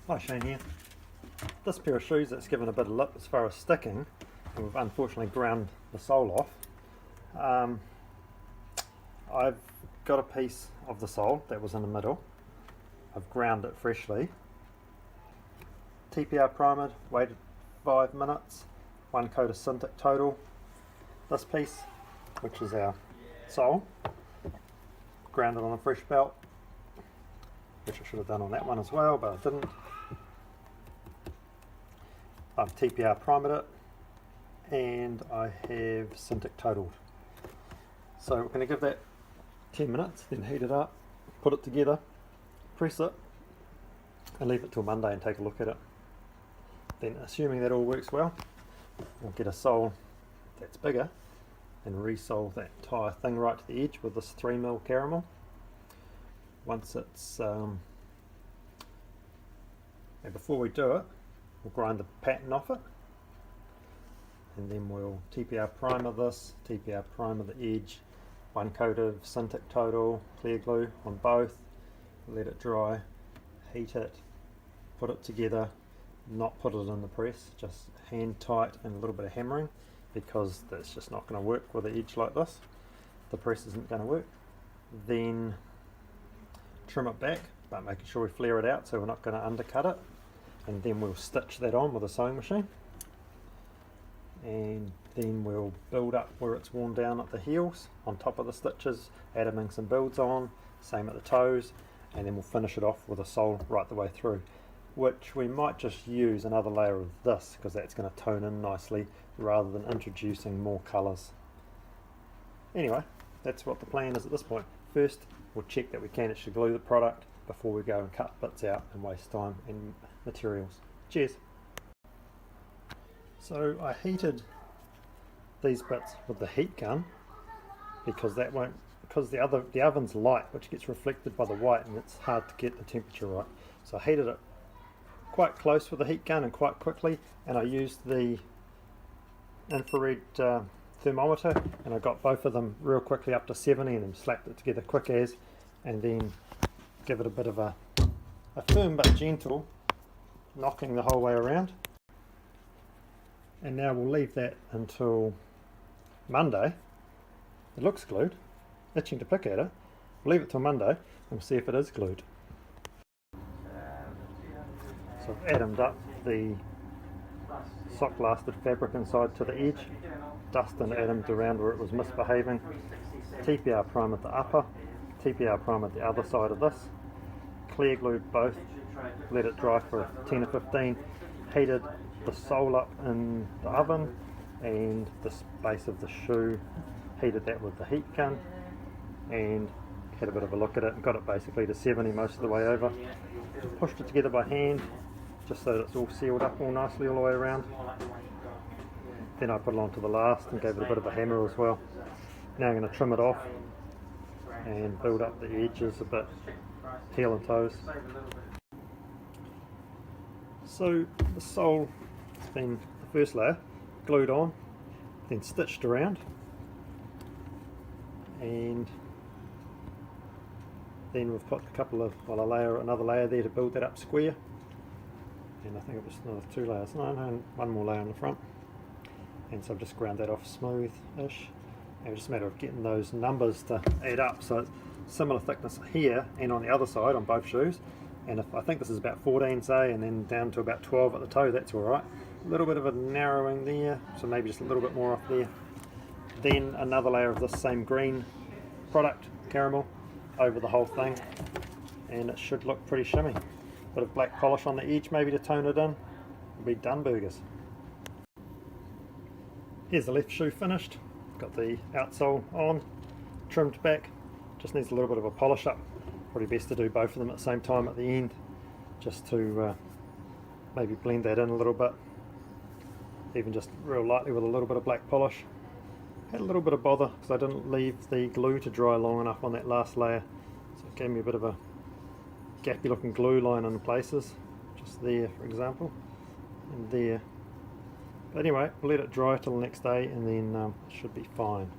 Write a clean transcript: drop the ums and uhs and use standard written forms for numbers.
Hi, Shane here. This pair of shoes that's given a bit of lip as far as sticking, and we've unfortunately ground the sole off. I've got a piece of the sole that was in the middle. I've ground it freshly. TPR primered, waited 5 minutes, 1 coat of Cintiq Total. This piece, which is our sole, grounded on a fresh belt, which I should have done on that one as well, but I didn't. I've TPR primered it, and I have Cintiq Totaled. So we're going to give that 10 minutes, then heat it up, put it together, press it, and leave it till Monday and take a look at it. Then, assuming that all works well, we'll get a sole that's bigger and resole that entire thing right to the edge with this 3mm caramel. Once it's and before we do it, we'll grind the pattern off it, and then we'll TPR primer this, TPR primer the edge, 1 coat of Cintiq Total clear glue on both, let it dry, heat it, put it together, not put it in the press, just hand tight and a little bit of hammering, because that's just not going to work with the edge like this. The press isn't going to work. Then trim it back, but making sure we flare it out so we're not going to undercut it, and then we'll stitch that on with a sewing machine, and then we'll build up where it's worn down at the heels on top of the stitches, adding some builds on, same at the toes, and then we'll finish it off with a sole right the way through, which we might just use another layer of this because that's going to tone in nicely rather than introducing more colours. Anyway, that's what the plan is at this point. First, we'll check that we can actually glue the product before we go and cut bits out and waste time and materials. Cheers! So I heated these bits with the heat gun because the oven's light, which gets reflected by the white, and it's hard to get the temperature right. So I heated it quite close with the heat gun and quite quickly, and I used the infrared thermometer, and I got both of them real quickly up to 70 and then slapped it together quick as, and then give it a bit of a firm but gentle knocking the whole way around. And now we'll leave that until Monday. It looks glued, itching to pick at it. We'll leave it till Monday and we'll see if it is glued. So I've atomed up the sock lasted fabric inside to the edge, dust and atomed around where it was misbehaving, TPR primered the upper, TPR primered the other side of this, clear glued both, let it dry for 10 or 15, heated the sole up in the oven, and the base of the shoe, heated that with the heat gun, and had a bit of a look at it and got it basically to 70 most of the way over. Pushed it together by hand just so that it's all sealed up all nicely all the way around. Then I put it onto the last and gave it a bit of a hammer as well. Now I'm going to trim it off and build up the edges a bit, heel and toes. So the sole has been the first layer glued on, then stitched around, and then we've put another layer there to build that up square, and I think it was another 2 layers, no, 1 more layer on the front, and so I've just ground that off smooth-ish, and it's just a matter of getting those numbers to add up, so it's similar thickness here and on the other side on both shoes. And if I think this is about 14 say, and then down to about 12 at the toe, that's alright. A little bit of a narrowing there, so maybe just a little bit more off there. Then another layer of this same green product, caramel, over the whole thing, and it should look pretty shimmy. Bit of black polish on the edge maybe to tone it in. It'll be done burgers. Here's the left shoe finished. Got the outsole on, trimmed back, just needs a little bit of a polish up. Probably best to do both of them at the same time at the end, just to maybe blend that in a little bit, even just real lightly with a little bit of black polish. Had a little bit of bother because I didn't leave the glue to dry long enough on that last layer, so it gave me a bit of a gappy looking glue line in places, just there for example, and there. But anyway, we'll let it dry till the next day, and then it should be fine.